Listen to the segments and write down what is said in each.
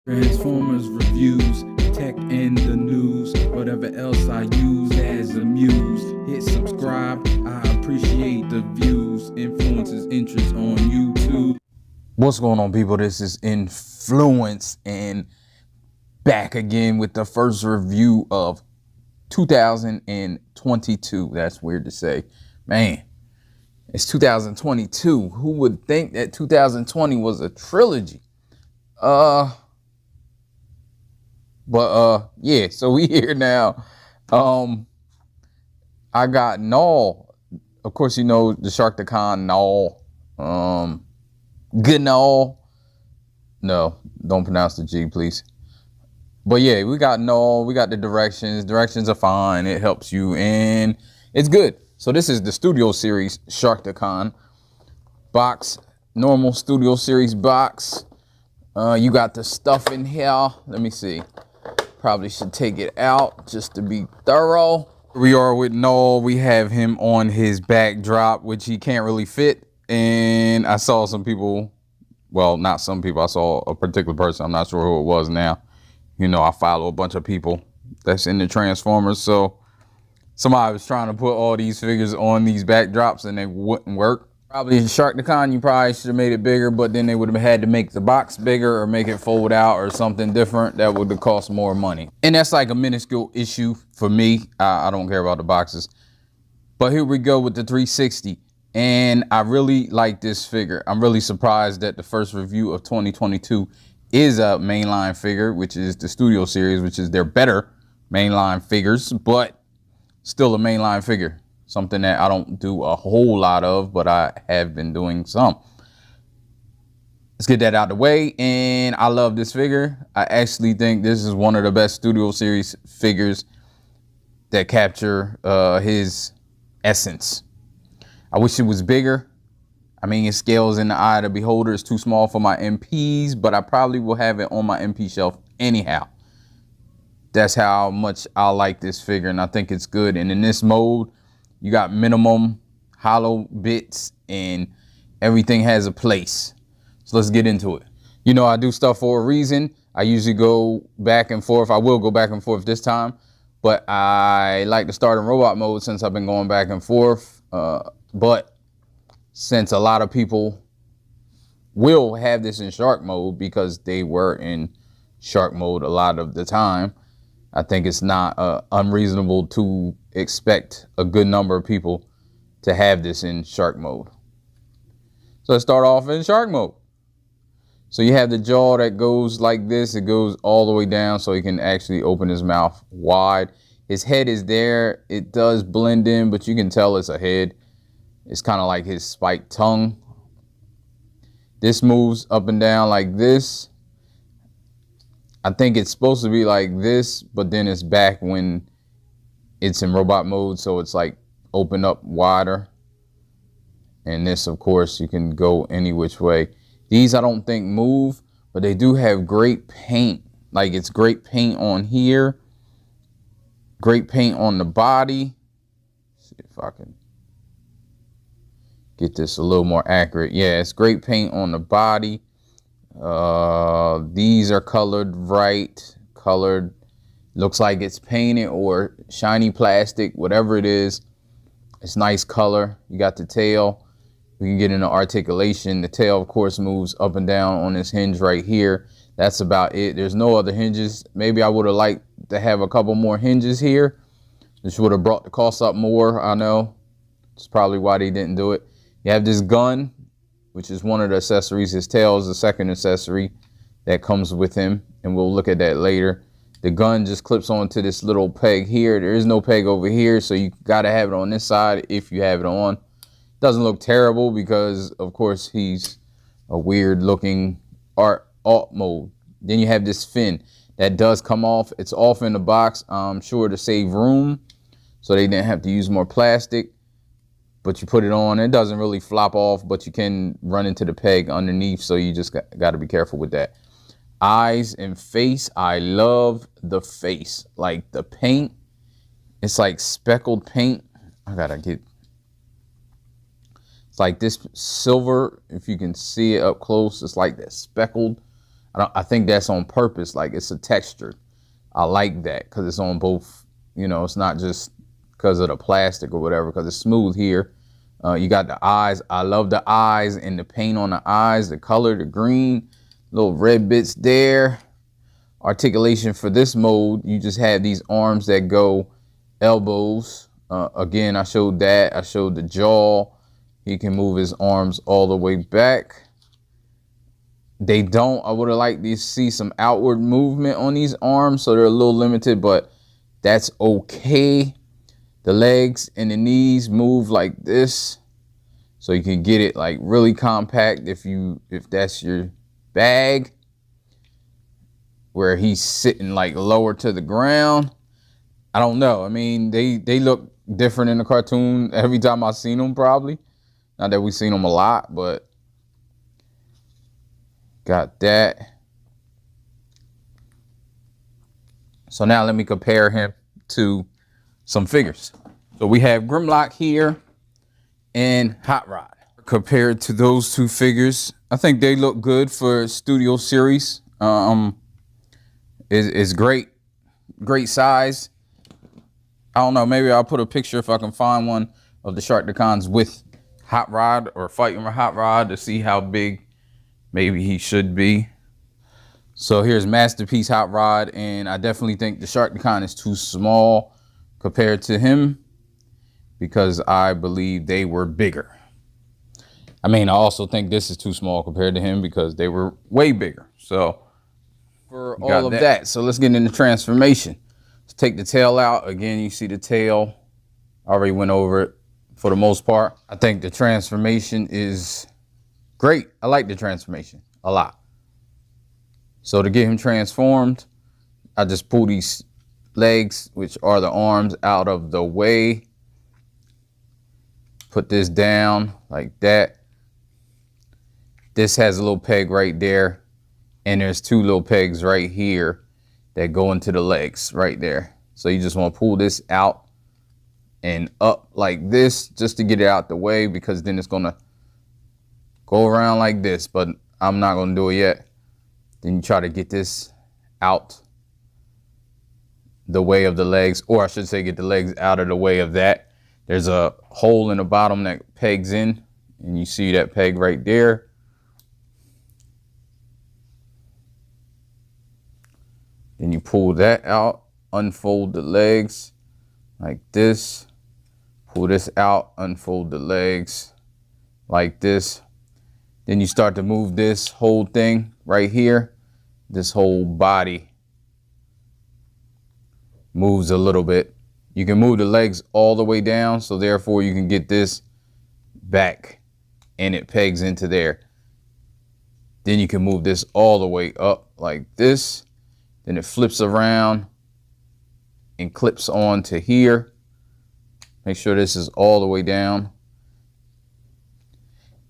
Transformers reviews, tech and the news, whatever else I use as a muse. Hit subscribe, I appreciate the views. Influences interest on YouTube. What's going on, people? This is Inflewence and back again with the first review of 2022. That's weird to say. Man, it's 2022. Who would think that 2020 was a trilogy? Yeah, so we here now. I got Gnaw. Of course, you know the Sharkticon Gnaw. Gnaw. No, don't pronounce the G, please. But yeah, we got Gnaw. We got the directions. Directions are fine. It helps you, and it's good. So this is the Studio Series Sharkticon box, normal Studio Series box. You got the stuff in here. Let me see. Probably should take it out just to be thorough. We are with Gnaw. We have him on his backdrop, which he can't really fit. And I saw some people, well, not some people. I saw a particular person. I'm not sure who it was now. You know, I follow a bunch of people that's in the Transformers. So somebody was trying to put all these figures on these backdrops and they wouldn't work. Probably in Sharkticon, you probably should have made it bigger, but then they would have had to make the box bigger or make it fold out or something different. That would have cost more money. And that's like a minuscule issue for me. I don't care about the boxes. But here we go with the 360. And I really like this figure. I'm really surprised that the first review of 2022 is a mainline figure, which is the Studio Series, which is their better mainline figures, but still a mainline figure. Something that I don't do a whole lot of, but I have been doing some. Let's get that out of the way. And I love this figure. I actually think this is one of the best Studio Series figures that capture his essence. I wish it was bigger. I mean, it scales in the eye of the beholder. It's too small for my MPs, but I probably will have it on my MP shelf anyhow. That's how much I like this figure, and I think it's good. And in this mode, you got minimum hollow bits and everything has a place. So let's get into it. You know, I do stuff for a reason. I usually go back and forth. I will go back and forth this time, but I like to start in robot mode since I've been going back and forth. But since a lot of people will have this in shark mode because they were in shark mode a lot of the time, I think it's not unreasonable to expect a good number of people to have this in shark mode. So let's start off in shark mode. So you have the jaw that goes like this. It goes all the way down so he can actually open his mouth wide. His head is there. It does blend in, but you can tell it's a head. It's kind of like his spiked tongue. This moves up and down like this. I think it's supposed to be like this, but then it's back when it's in robot mode, so it's like open up wider. And this, of course, you can go any which way. These I don't think move, but they do have great paint. Like, it's great paint on here, great paint on the body. Let's see if I can get this a little more accurate. Yeah, it's great paint on the body. These are colored right, colored, looks like it's painted or shiny plastic, whatever it is. It's nice color. You got the tail. We can get into articulation. The tail, of course, moves up and down on this hinge right here. That's about it. There's no other hinges. Maybe I would have liked to have a couple more hinges here. This would have brought the cost up more. I know it's probably why they didn't do it. You have this gun, which is one of the accessories. His tail is the second accessory that comes with him, and we'll look at that later. The gun just clips onto this little peg here. There is no peg over here, so you gotta have it on this side if you have it on. Doesn't look terrible because, of course, he's a weird looking alt mode. Then you have this fin that does come off. It's off in the box, I'm sure, to save room, so they didn't have to use more plastic. But you put it on, it doesn't really flop off, but you can run into the peg underneath, so you just got to be careful with that. Eyes and face, I love the face. Like the paint, it's like speckled paint. I gotta get, it's like this silver, if you can see it up close, it's like that speckled. I think that's on purpose. Like, it's a texture. I like that because it's on both. You know, it's not just because of the plastic or whatever, because it's smooth here. You got the eyes. I love the eyes and the paint on the eyes, the color, the green, little red bits there. Articulation for this mode, you just have these arms that go elbows. Again, I showed that. I showed the jaw. He can move his arms all the way back. They don't. I would have liked to see some outward movement on these arms, so they're a little limited, but that's okay. The legs and the knees move like this, so you can get it like really compact if that's your bag, where he's sitting like lower to the ground. I don't know. I mean, they look different in the cartoon every time I've seen them, probably. Not that we've seen them a lot, but got that. So now let me compare him to some figures. So we have Grimlock here and Hot Rod. Compared to those two figures, I think they look good for Studio Series. It's great size. I don't know, maybe I'll put a picture if I can find one of the Sharkticons with Hot Rod or fighting with Hot Rod to see how big maybe he should be. So here's Masterpiece Hot Rod, and I definitely think the Sharkticon is too small compared to him because I believe they were bigger. I mean, I also think this is too small compared to him because they were way bigger. So for all of that, so let's get into transformation. Let's take the tail out. Again, you see the tail. I already went over it for the most part. I think the transformation is great. I like the transformation a lot. So to get him transformed, I just pull these legs, which are the arms, out of the way. Put this down like that. This has a little peg right there, and there's two little pegs right here that go into the legs right there. So you just want to pull this out and up like this just to get it out the way, because then it's going to go around like this, but I'm not going to do it yet. Then you try to get this out the way of the legs, or I should say get the legs out of the way of that. There's a hole in the bottom that pegs in, and you see that peg right there. Then you pull that out, unfold the legs like this. Pull this out, unfold the legs like this. Then you start to move this whole thing right here. This whole body moves a little bit. You can move the legs all the way down, so therefore you can get this back and it pegs into there. Then you can move this all the way up like this. Then it flips around and clips on to here. Make sure this is all the way down.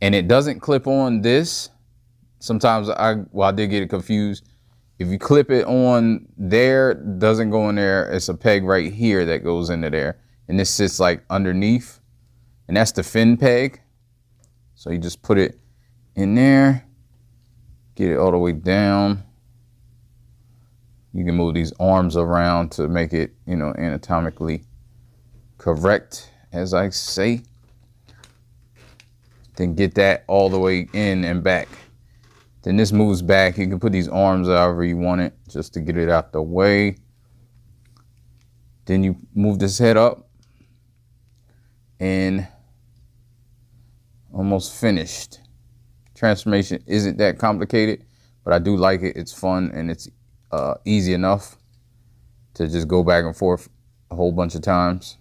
And it doesn't clip on this. Sometimes I did get it confused. If you clip it on there, it doesn't go in there. It's a peg right here that goes into there. And this sits like underneath. And that's the fin peg. So you just put it in there. Get it all the way down. You can move these arms around to make it, you know, anatomically correct, as I say. Then get that all the way in and back. Then this moves back. You can put these arms however you want it, just to get it out the way. Then you move this head up and almost finished. Transformation isn't that complicated, but I do like it. It's fun and it's easy enough to just go back and forth a whole bunch of times.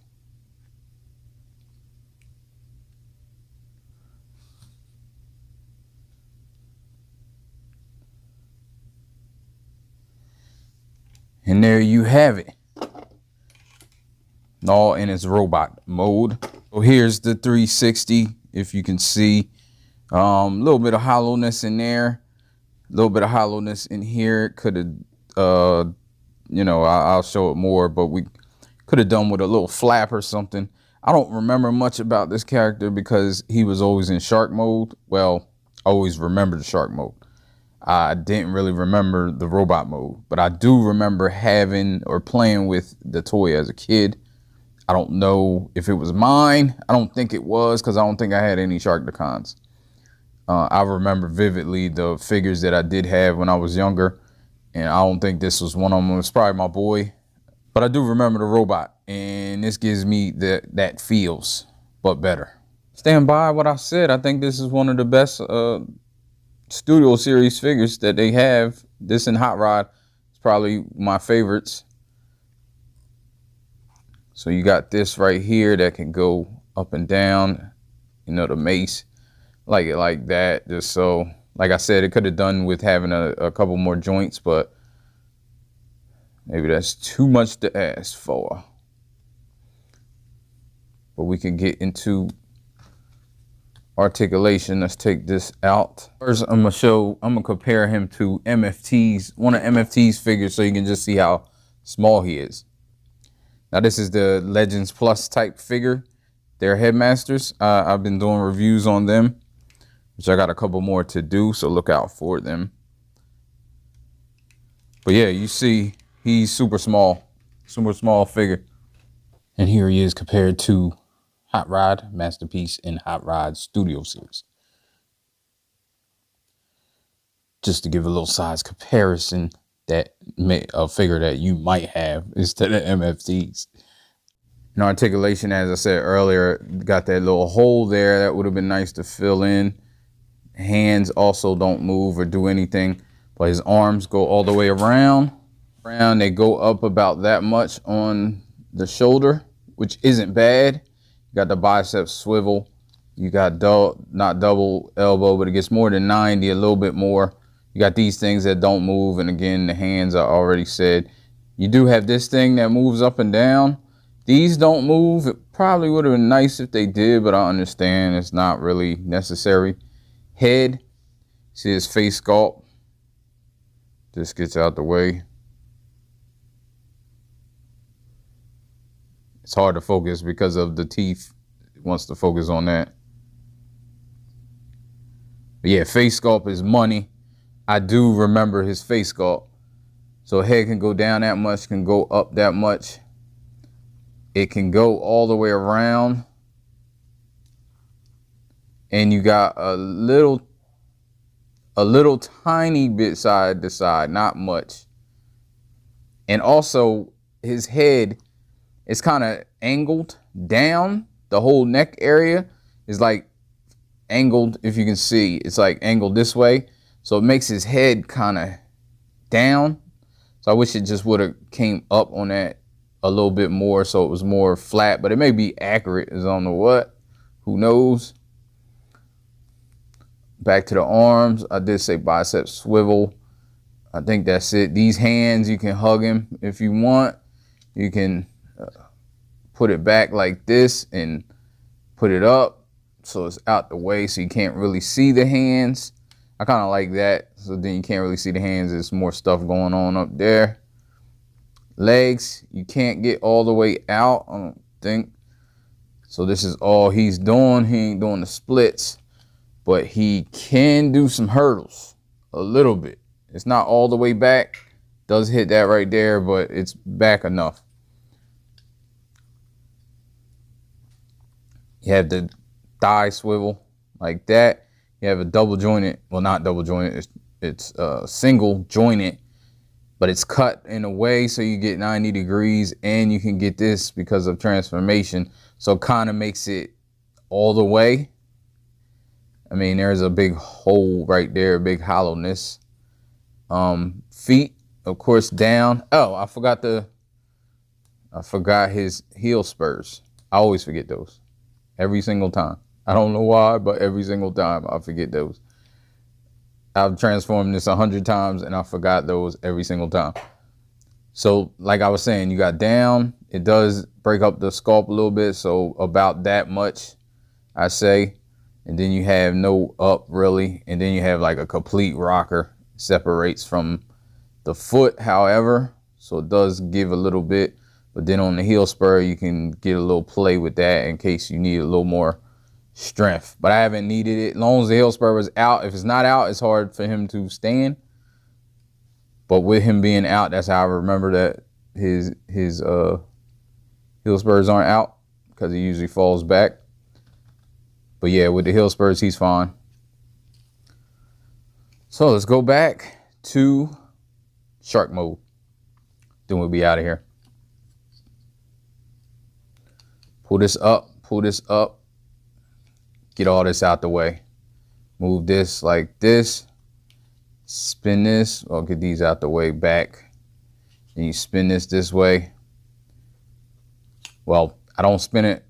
And there you have it. All in its robot mode. So here's the 360, if you can see. A little bit of hollowness in there. A little bit of hollowness in here. Could have, you know, I'll show it more, but we could have done with a little flap or something. I don't remember much about this character because he was always in shark mode. Well, I always remember the shark mode. I didn't really remember the robot mode, but I do remember having or playing with the toy as a kid. I don't know if it was mine. I don't think it was, because I don't think I had any Sharkticons. I remember vividly the figures that I did have when I was younger, and I don't think this was one of them. It was probably my boy, but I do remember the robot, and this gives me that feels, but better. Stand by what I said. I think this is one of the best Studio Series figures that they have. This and Hot Rod is probably my favorites. So you got this right here that can go up and down, you know, the mace, like it like that. Just so, like I said, it could have done with having a couple more joints, but maybe that's too much to ask for. But we can get into articulation. Let's take this out. First, I'm gonna compare him to MFT's, one of MFT's figures, so you can just see how small he is. Now this is the Legends Plus type figure. They're Headmasters. I've been doing reviews on them, which I got a couple more to do, so look out for them. But yeah, you see he's super small figure. And here he is compared to Hot Rod, Masterpiece, and Hot Rod Studio Series. Just to give a little size comparison, that a figure that you might have instead of MFTs. And articulation, as I said earlier, got that little hole there that would have been nice to fill in. Hands also don't move or do anything, but his arms go all the way around. They go up about that much on the shoulder, which isn't bad. You got the bicep swivel. You got not double elbow, but it gets more than 90, a little bit more. You got these things that don't move, and again, the hands I already said. You do have this thing that moves up and down. These don't move. It probably would have been nice if they did, but I understand it's not really necessary. Head, see his face sculpt. This gets out the way. It's hard to focus because of the teeth. It wants to focus on that. But yeah, face sculpt is money. I do remember his face sculpt. So head can go down that much, can go up that much. It can go all the way around. And you got a little tiny bit side to side, not much. And also his head is kind of angled down. The whole neck area is like angled, if you can see. It's like angled this way. So it makes his head kind of down. So I wish it just would have came up on that a little bit more so it was more flat, but it may be accurate, as I don't know what. Who knows? Back to the arms. I did say bicep swivel. I think that's it. These hands, you can hug him if you want. You can put it back like this and put it up so it's out the way so you can't really see the hands. I kind of like that, so then you can't really see the hands. There's more stuff going on up there. Legs, you can't get all the way out, I don't think. So this is all he's doing. He ain't doing the splits, but he can do some hurdles a little bit. It's not all the way back. Does hit that right there, but it's back enough. You have the thigh swivel like that. You have a double jointed, well, not double jointed, it's single jointed, but it's cut in a way so you get 90 degrees, and you can get this because of transformation. So it kind of makes it all the way. I mean, there's a big hole right there, a big hollowness. Feet, of course, down. Oh, I forgot his heel spurs. I always forget those every single time. I don't know why, but every single time I forget those. I've transformed this 100 times and I forgot those every single time. So like I was saying, you got down. It does break up the sculpt a little bit. So about that much, I say. And then you have no up really. And then you have like a complete rocker. Separates from the foot, however. So it does give a little bit. But then on the heel spur, you can get a little play with that in case you need a little more strength, but I haven't needed it. As long as the heel spur was out. If it's not out, it's hard for him to stand. But with him being out, that's how I remember that his heel spurs aren't out, because he usually falls back. But yeah, with the heel spurs, he's fine. So let's go back to shark mode. Then we'll be out of here. Pull this up, get all this out the way. Move this like this, spin this, or get these out the way back. And you spin this way. Well, I don't spin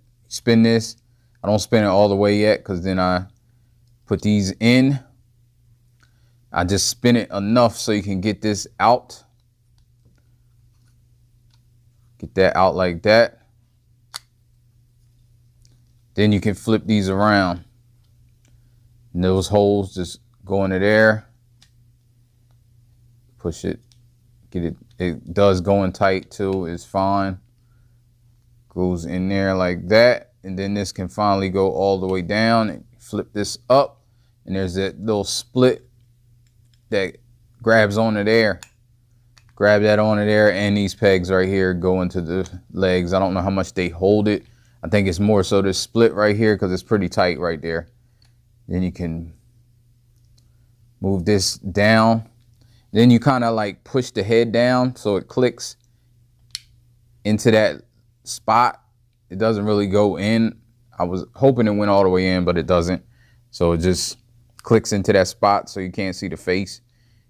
this. I don't spin it all the way yet, because then I put these in. I just spin it enough so you can get this out. Get that out like that. Then you can flip these around. And those holes just go into there. Push it, get it. It does go in tight too, it's fine. Goes in there like that. And then this can finally go all the way down. And flip this up. And there's that little split that grabs onto there. Grab that onto there, and these pegs right here go into the legs. I don't know how much they hold it. I think it's more so this split right here, because it's pretty tight right there. Then you can move this down. Then you kind of like push the head down so it clicks into that spot. It doesn't really go in. I was hoping it went all the way in, but it doesn't. So it just clicks into that spot so you can't see the face.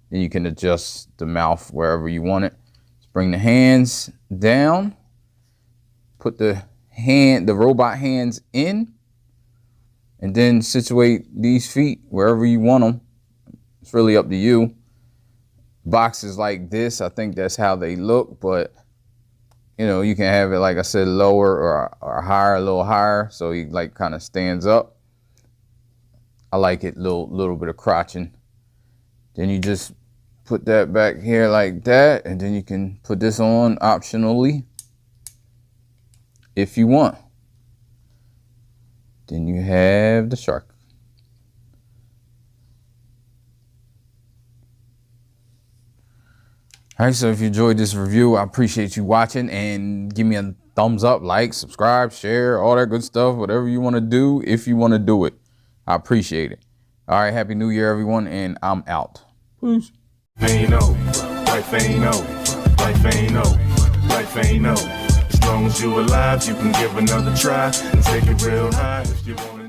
Then you can adjust the mouth wherever you want it. Just bring the hands down. Put the robot hands in. And then situate these feet wherever you want them. It's really up to you. Boxes like this, I think that's how they look. But, you know, you can have it, like I said, lower or higher, a little higher. So he like kind of stands up. I like it little bit of crotching. Then you just put that back here like that, and then you can put this on optionally if you want. Then you have the shark. All right, so if you enjoyed this review, I appreciate you watching, and give me a thumbs up, like, subscribe, share, all that good stuff, whatever you want to do, if you want to do it. I appreciate it. All right, Happy New Year, everyone, and I'm out. Peace. Ain't no, life ain't no, life ain't no, life ain't no. As long as you alive, you can give another try and take it real high if you want it.